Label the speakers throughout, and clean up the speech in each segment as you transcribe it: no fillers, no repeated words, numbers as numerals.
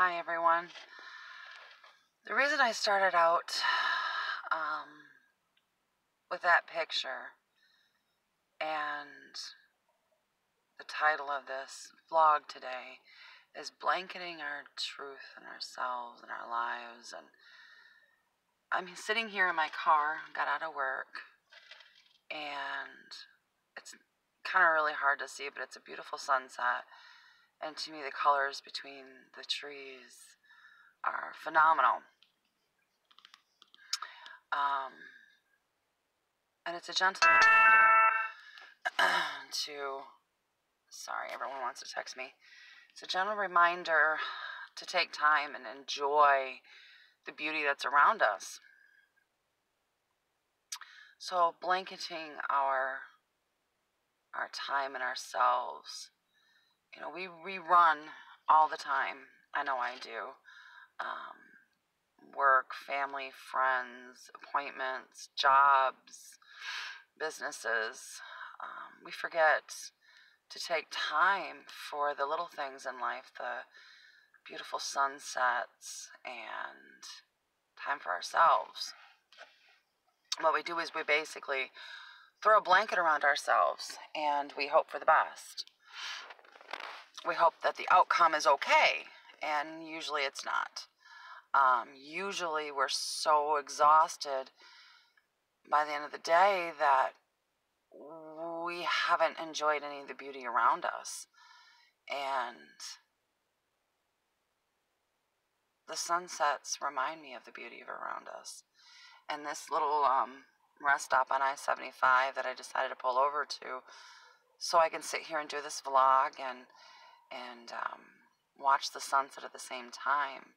Speaker 1: Hi everyone. The reason I started out with that picture and the title of this vlog today is blanketing our truth and ourselves and our lives. And I'm sitting here in my car, got out of work, and it's kind of really hard to see, but it's a beautiful sunset. And to me, the colors between the trees are phenomenal. And it's a gentle reminder sorry, everyone wants to text me. It's a gentle reminder to take time and enjoy the beauty that's around us. So blanketing our time and ourselves. You know, we run all the time. I know I do. Work, family, friends, appointments, jobs, businesses. We forget to take time for the little things in life, the beautiful sunsets, and time for ourselves. What we do is we basically throw a blanket around ourselves and we hope for the best. We hope that the outcome is okay, and usually it's not. Usually we're so exhausted by the end of the day that we haven't enjoyed any of the beauty around us. And the sunsets remind me of the beauty around us. And this little rest stop on I-75 that I decided to pull over to so I can sit here and do this vlog and watch the sunset at the same time.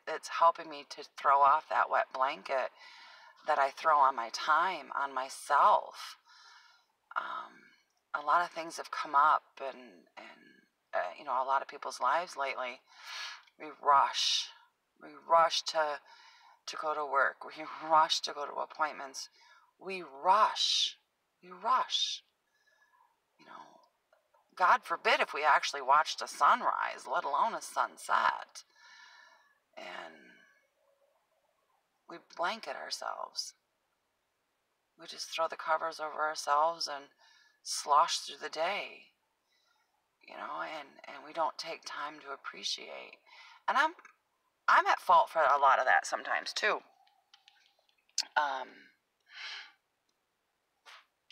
Speaker 1: It's helping me to throw off that wet blanket that I throw on my time, on myself. A lot of things have come up and you know, a lot of people's lives lately. We rush to go to work. We rush to go to appointments. We rush. You know, God forbid if we actually watched a sunrise, let alone a sunset. And we blanket ourselves. We just throw the covers over ourselves and slosh through the day, you know, and we don't take time to appreciate. And I'm at fault for a lot of that sometimes too.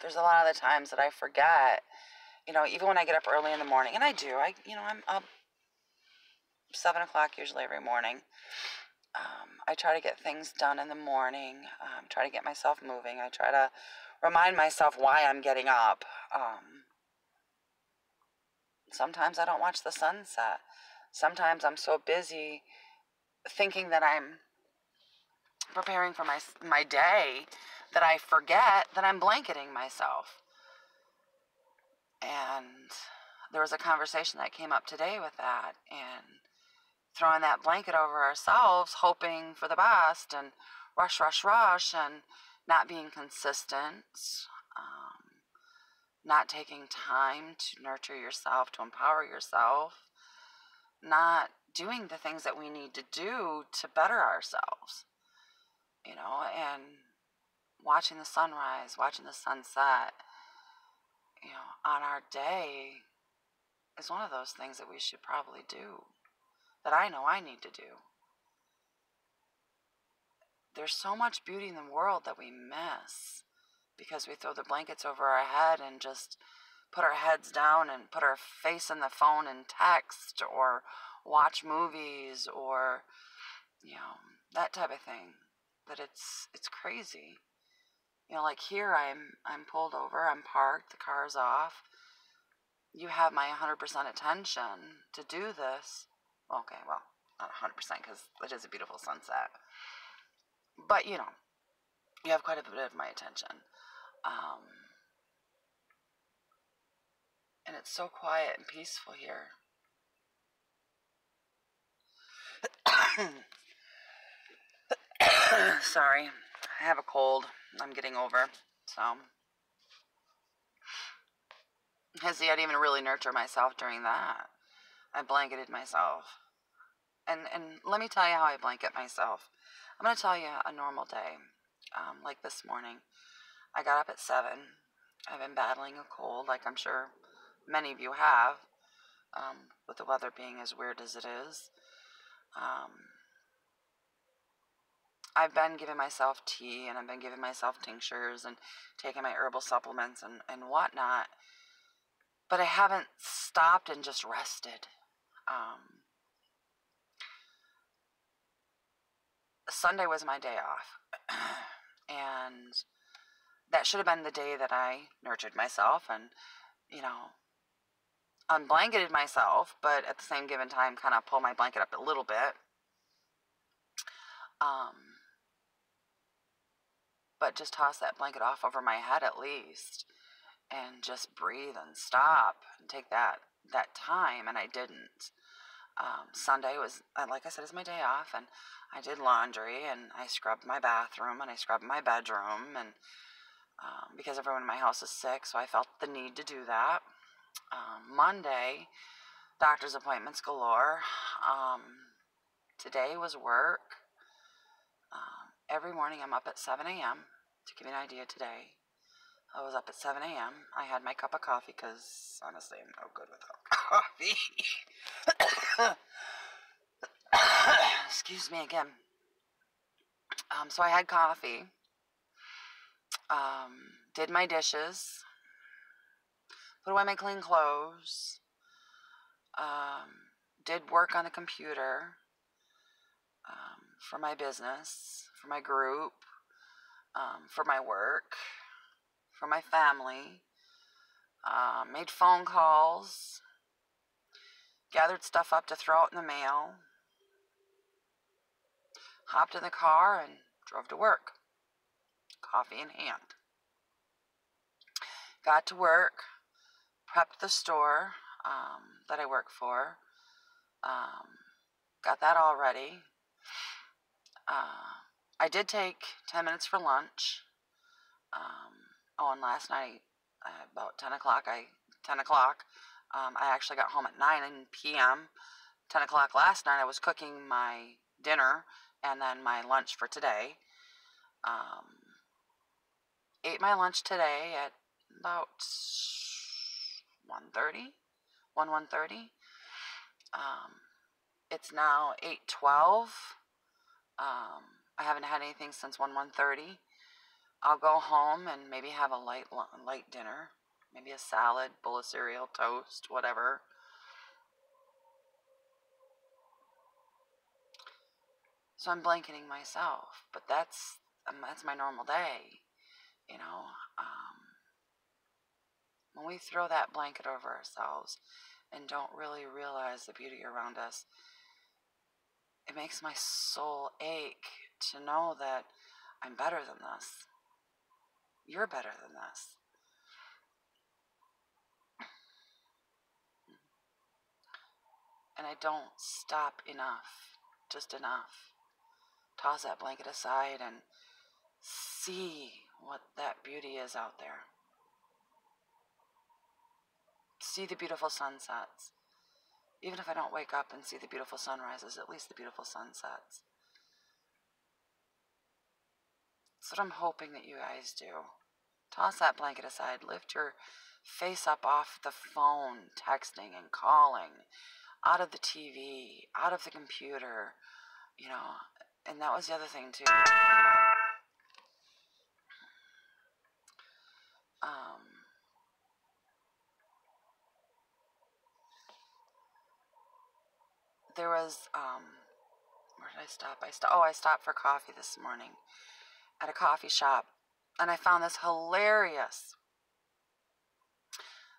Speaker 1: There's a lot of the times that I forget, you know, even when I get up early in the morning, and I do, I'm up 7 o'clock usually every morning. I try to get things done in the morning, try to get myself moving. I try to remind myself why I'm getting up. Sometimes I don't watch the sunset. Sometimes I'm so busy thinking that I'm preparing for my day that I forget that I'm blanketing myself. And there was a conversation that came up today with that, and throwing that blanket over ourselves, hoping for the best, and rush, and not being consistent, not taking time to nurture yourself, to empower yourself, not doing the things that we need to do to better ourselves, you know, and watching the sunrise, watching the sunset, you know, on our day is one of those things that we should probably do, that I know I need to do. There's so much beauty in the world that we miss because we throw the blankets over our head and just put our heads down and put our face in the phone and text or watch movies or, you know, that type of thing. That it's crazy. You know, like here I'm pulled over, I'm parked, the car's off. You have my 100% attention to do this. Okay, well, not 100% because it is a beautiful sunset. But, you know, you have quite a bit of my attention. And it's so quiet and peaceful here. Sorry, I have a cold. I'm getting over. So, Because see, I didn't even really nurture myself during that. I blanketed myself. And let me tell you how I blanket myself. I'm going to tell you a normal day. Like this morning, I got up at 7. I've been battling a cold, like I'm sure many of you have, with the weather being as weird as it is. I've been giving myself tea, and I've been giving myself tinctures and taking my herbal supplements and whatnot. But I haven't stopped and just rested. Sunday was my day off. And that should have been the day that I nurtured myself and, unblanketed myself, but at the same given time kind of pull my blanket up a little bit. But just toss that blanket off over my head at least and just breathe and stop and take that time, and I didn't. Sunday was, like I said, is my day off, and I did laundry, and I scrubbed my bathroom, and I scrubbed my bedroom, and because everyone in my house is sick, so I felt the need to do that. Monday, doctor's appointments galore. Today was work. Every morning I'm up at 7 a.m. To give you an idea today, I was up at 7 a.m. I had my cup of coffee because, honestly, I'm no good without coffee. Excuse me again. So I had coffee, did my dishes, put away my clean clothes, did work on the computer for my business, for my group, for my work, for my family, made phone calls, gathered stuff up to throw out in the mail, hopped in the car and drove to work, coffee in hand. Got to work, prepped the store that I work for, got that all ready. I did take 10 minutes for lunch. And last night, about 10 o'clock, I actually got home at 9 p.m. 10 o'clock last night, I was cooking my dinner and then my lunch for today. Ate my lunch today at about 1:30. It's now 8:12. I haven't had anything since 1:30. I'll go home and maybe have a light dinner, maybe a salad, bowl of cereal, toast, whatever. So I'm blanketing myself, but that's my normal day, When we throw that blanket over ourselves and don't really realize the beauty around us, it makes my soul ache to know that I'm better than this. You're better than this. And I don't stop enough, just enough. Toss that blanket aside and see what that beauty is out there. See the beautiful sunsets. Even if I don't wake up and see the beautiful sunrises, at least the beautiful sunsets. That's what I'm hoping that you guys do. Toss that blanket aside. Lift your face up off the phone, texting and calling, out of the TV, out of the computer, And that was the other thing, too. There was, where did I stop? I stopped for coffee this morning at a coffee shop, and I found this hilarious.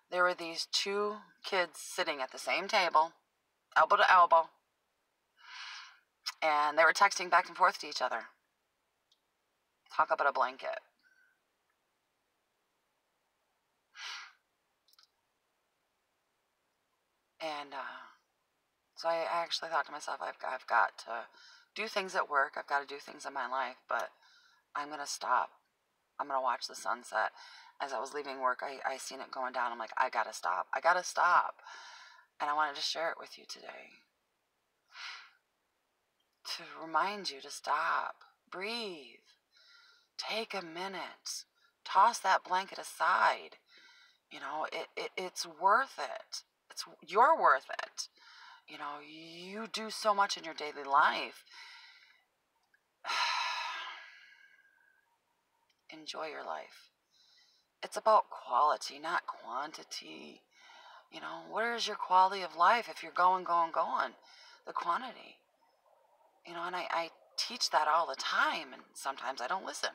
Speaker 1: There were these two kids sitting at the same table, elbow to elbow, and they were texting back and forth to each other. Talk about a blanket. And so I actually thought to myself, I've got to do things at work. I've got to do things in my life, but I'm going to stop. I'm going to watch the sunset. as I was leaving work, I seen it going down. I'm like, I gotta stop. I gotta stop. And I wanted to share it with you today. To remind you to stop. Breathe. Take a minute. Toss that blanket aside. You know, it's worth it. You're worth it. You know, you do so much in your daily life. Enjoy your life. It's about quality, not quantity. You know, where is your quality of life if you're going? The quantity. You know, and I teach that all the time, and sometimes I don't listen.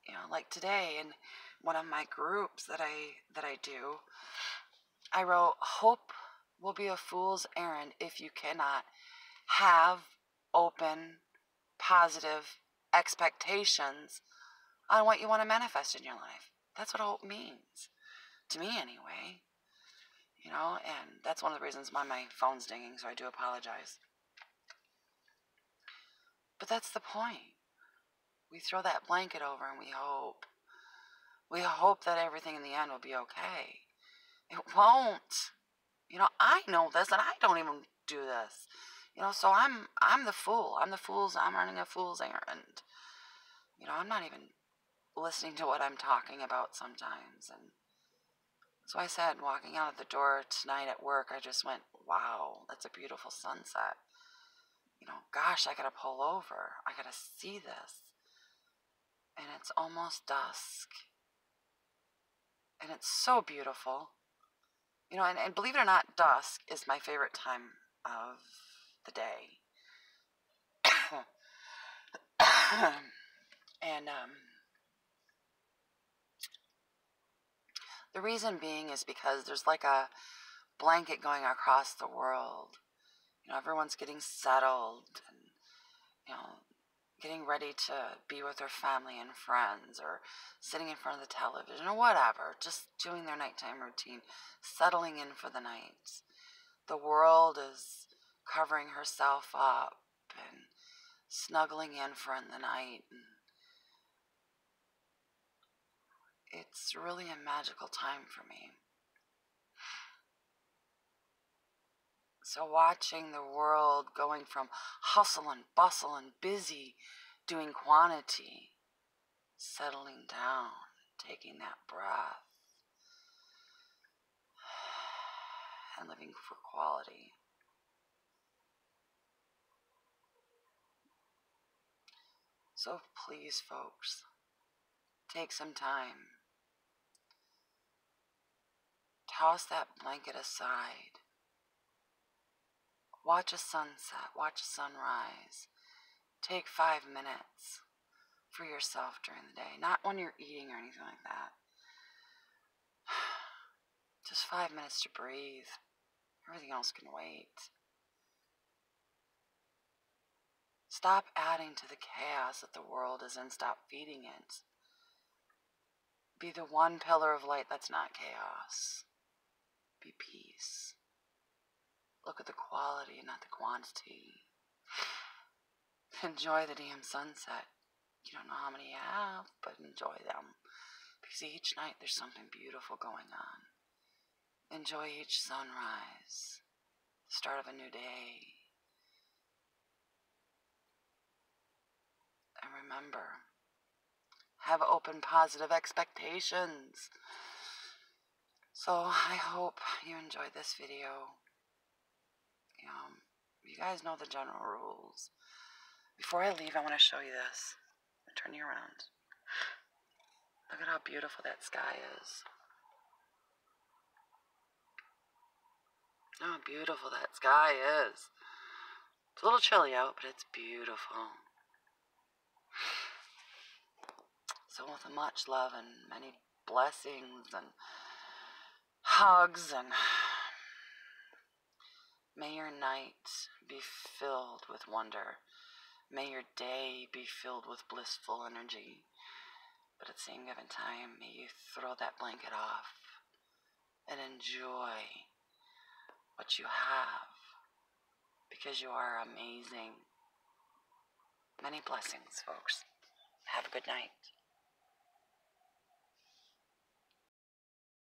Speaker 1: You know, like today in one of my groups that I do, I wrote, hope will be a fool's errand if you cannot have open, positive expectations on what you want to manifest in your life. That's what hope means. To me, anyway. You know, and that's one of the reasons why my phone's dinging, so I do apologize. But that's the point. We throw that blanket over and we hope. We hope that everything in the end will be okay. It won't. You know, I know this, and I don't even do this. You know, so I'm the fool. I'm running a fool's errand. You know, I'm not even listening to what I'm talking about sometimes. And so I said, walking out of the door tonight at work, I just went, wow, that's a beautiful sunset. You know, gosh, I gotta pull over. I gotta see this. And it's almost dusk. And it's so beautiful. You know, and believe it or not, dusk is my favorite time of the day. And the reason being is because there's like a blanket going across the world. You know, everyone's getting settled and, you know, getting ready to be with their family and friends, or sitting in front of the television or whatever, just doing their nighttime routine, settling in for the night. The world is covering herself up and snuggling in for the night. And it's really a magical time for me. So watching the world going from hustle and bustle and busy, doing quantity, settling down, taking that breath, and living for quality. So please, folks, take some time. Toss that blanket aside. Watch a sunset, watch a sunrise. Take 5 minutes for yourself during the day. Not when you're eating or anything like that. Just 5 minutes to breathe. Everything else can wait. Stop adding to the chaos that the world is in. Stop feeding it. Be the one pillar of light that's not chaos. Be peace. Look at the quality, not the quantity. Enjoy the damn sunset. You don't know how many you have, but enjoy them. Because each night there's something beautiful going on. Enjoy each sunrise. The start of a new day. And remember, have open, positive expectations. So I hope you enjoyed this video. You guys know the general rules. Before I leave, I want to show you this. Turn you around. Look at how beautiful that sky is. How beautiful that sky is. It's a little chilly out, but it's beautiful. So with much love and many blessings and hugs, and may your night be filled with wonder. May your day be filled with blissful energy. But at the same given time, may you throw that blanket off and enjoy what you have, because you are amazing. Many blessings, folks. Have a good night.